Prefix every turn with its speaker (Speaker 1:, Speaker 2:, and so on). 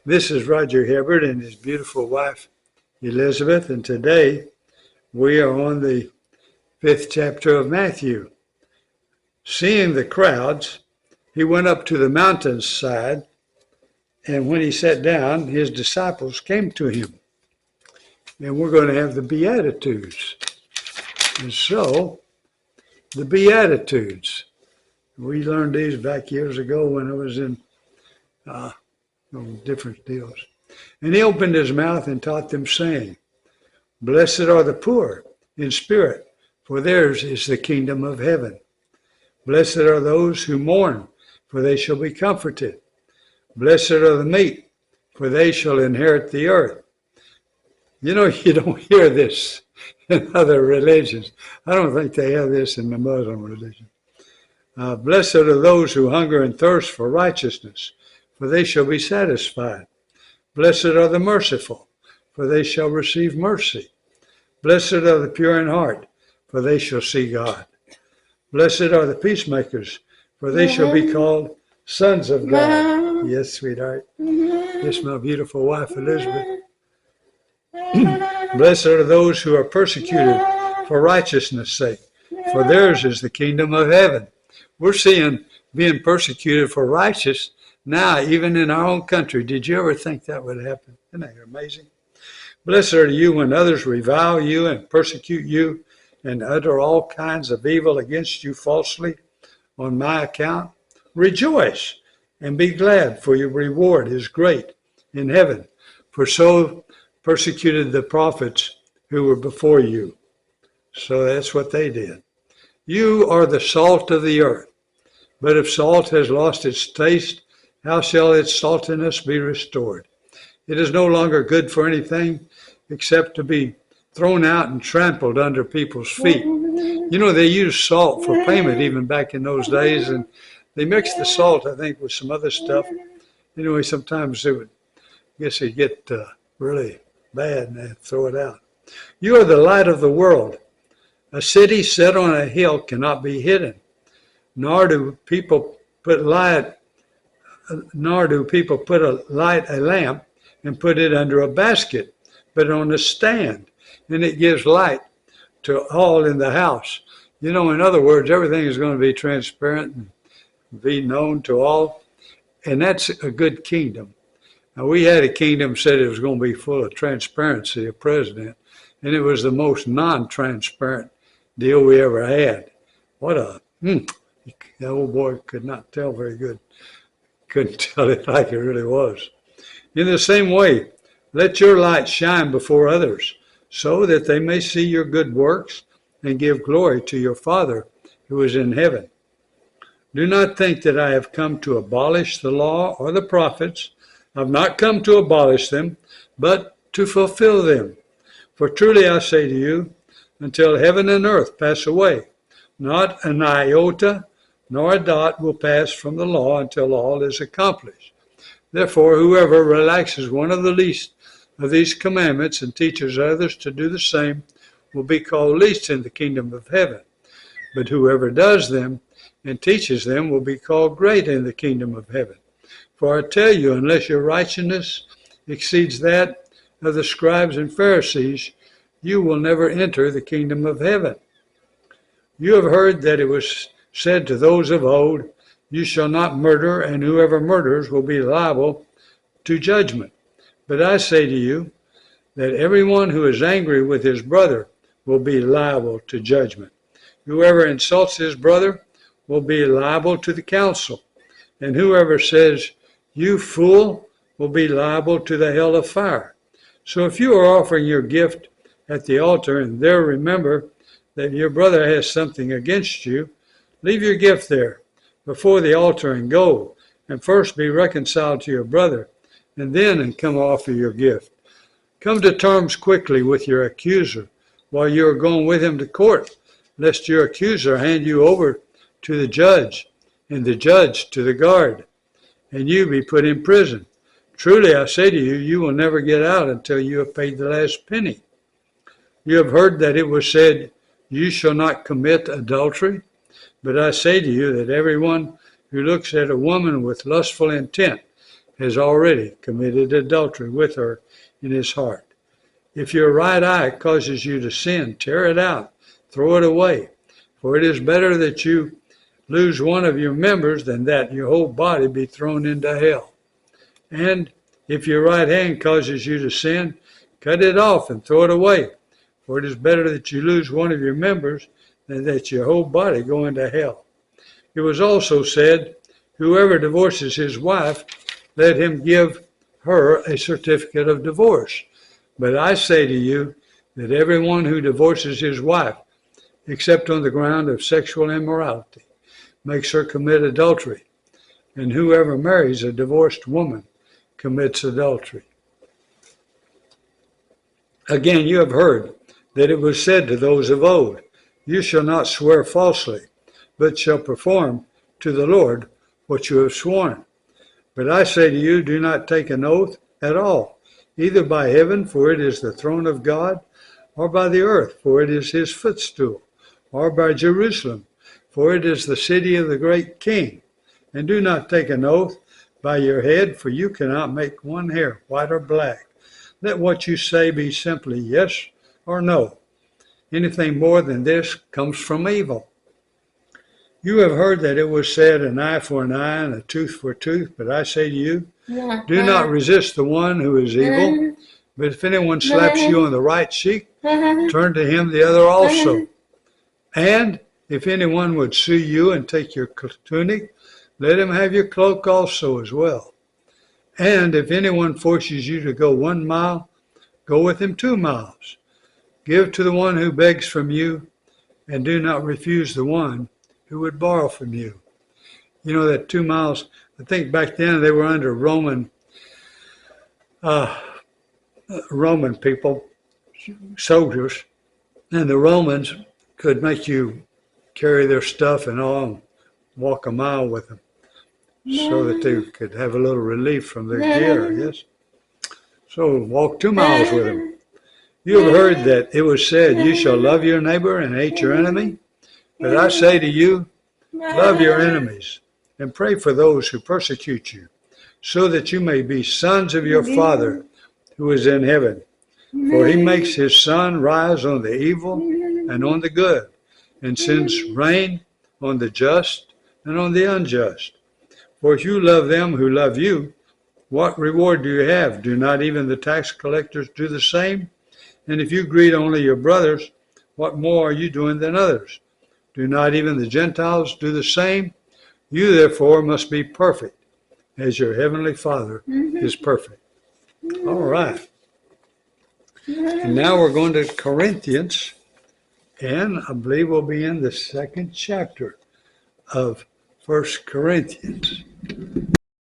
Speaker 1: This is Roger Hibbert and his beautiful wife, Elizabeth, and today we are on the 5th chapter of Matthew. Seeing the crowds, he went up to the mountainside, and when he sat down, his disciples came to him. And we're going to have the Beatitudes. And so, the Beatitudes. We learned these back years ago when I was in different deals. And he opened his mouth and taught them, saying, Blessed are the poor in spirit, for theirs is the kingdom of heaven. Blessed are those who mourn, for they shall be comforted. Blessed are the meek, for they shall inherit the earth. You know, you don't hear this in other religions. I don't think they have this in the Muslim religion. Blessed are those who hunger and thirst for righteousness, for they shall be satisfied. Blessed are the merciful, for they shall receive mercy. Blessed are the pure in heart, for they shall see God. Blessed are the peacemakers, for they shall be called sons of God. Yes, sweetheart. This is my beautiful wife, Elizabeth. Blessed are those who are persecuted for righteousness' sake, for theirs is the kingdom of heaven. We're seeing being persecuted for righteousness now, even in our own country. Did you ever think that would happen? Isn't that amazing? Blessed are you when others revile you and persecute you and utter all kinds of evil against you falsely on my account. Rejoice and be glad, for your reward is great in heaven. For so persecuted the prophets who were before you. So that's what they did. You are the salt of the earth. But if salt has lost its taste, how shall its saltiness be restored? It is no longer good for anything except to be thrown out and trampled under people's feet. You know, they used salt for payment even back in those days, and they mixed the salt, I think, with some other stuff. Anyway, sometimes they would, it'd get really bad and they'd throw it out. You are the light of the world. A city set on a hill cannot be hidden, nor do people put a lamp and put it under a basket, but on a stand, and it gives light to all in the house. You know, in other words, everything is going to be transparent and be known to all, and that's a good kingdom. Now, we had a kingdom said it was going to be full of transparency, a president, and it was the most non-transparent deal we ever had. What that old boy could not tell very good. Couldn't tell it like it really was. In the same way, let your light shine before others, so that they may see your good works and give glory to your Father who is in heaven. Do not think that I have come to abolish the law or the prophets. I have not come to abolish them, but to fulfill them. For truly I say to you, until heaven and earth pass away, not an iota nor a dot will pass from the law until all is accomplished. Therefore, whoever relaxes one of the least of these commandments and teaches others to do the same will be called least in the kingdom of heaven. But whoever does them and teaches them will be called great in the kingdom of heaven. For I tell you, unless your righteousness exceeds that of the scribes and Pharisees, you will never enter the kingdom of heaven. You have heard that it was said to those of old, you shall not murder, and whoever murders will be liable to judgment. But I say to you that everyone who is angry with his brother will be liable to judgment. Whoever insults his brother will be liable to the council. And whoever says, you fool, will be liable to the hell of fire. So if you are offering your gift at the altar and there remember that your brother has something against you, leave your gift there before the altar and go, and first be reconciled to your brother, and then come offer your gift. Come to terms quickly with your accuser while you are going with him to court, lest your accuser hand you over to the judge, and the judge to the guard, and you be put in prison. Truly I say to you, you will never get out until you have paid the last penny. You have heard that it was said, you shall not commit adultery. But I say to you that everyone who looks at a woman with lustful intent has already committed adultery with her in his heart. If your right eye causes you to sin, tear it out, throw it away. For it is better that you lose one of your members than that your whole body be thrown into hell. And if your right hand causes you to sin, cut it off and throw it away. For it is better that you lose one of your members than that your whole body go into hell. It was also said, whoever divorces his wife, let him give her a certificate of divorce. But I say to you that everyone who divorces his wife, except on the ground of sexual immorality, makes her commit adultery. And whoever marries a divorced woman commits adultery. Again, you have heard that it was said to those of old, you shall not swear falsely, but shall perform to the Lord what you have sworn. But I say to you, do not take an oath at all, either by heaven, for it is the throne of God, or by the earth, for it is his footstool, or by Jerusalem, for it is the city of the great king. And do not take an oath by your head, for you cannot make one hair white or black. Let what you say be simply yes or no. Anything more than this comes from evil. You have heard that it was said, an eye for an eye and a tooth for a tooth, but I say to you, do not resist the one who is evil, but if anyone slaps you on the right cheek, turn to him the other also. And if anyone would sue you and take your tunic, let him have your cloak also as well. And if anyone forces you to go 1 mile, go with him 2 miles. Give to the one who begs from you, and do not refuse the one who would borrow from you. You know that 2 miles, I think back then they were under Roman people, soldiers, and the Romans could make you carry their stuff and all and walk a mile with them so that they could have a little relief from their gear, yes? So walk 2 miles with them. You have heard that it was said, you shall love your neighbor and hate your enemy. But I say to you, love your enemies and pray for those who persecute you, so that you may be sons of your Father who is in heaven. For he makes his sun rise on the evil and on the good, and sends rain on the just and on the unjust. For if you love them who love you, what reward do you have? Do not even the tax collectors do the same? And if you greet only your brothers, what more are you doing than others? Do not even the Gentiles do the same? You therefore must be perfect, as your heavenly Father is perfect. All right. And now we're going to Corinthians, and I believe we'll be in the 2nd chapter of 1 Corinthians.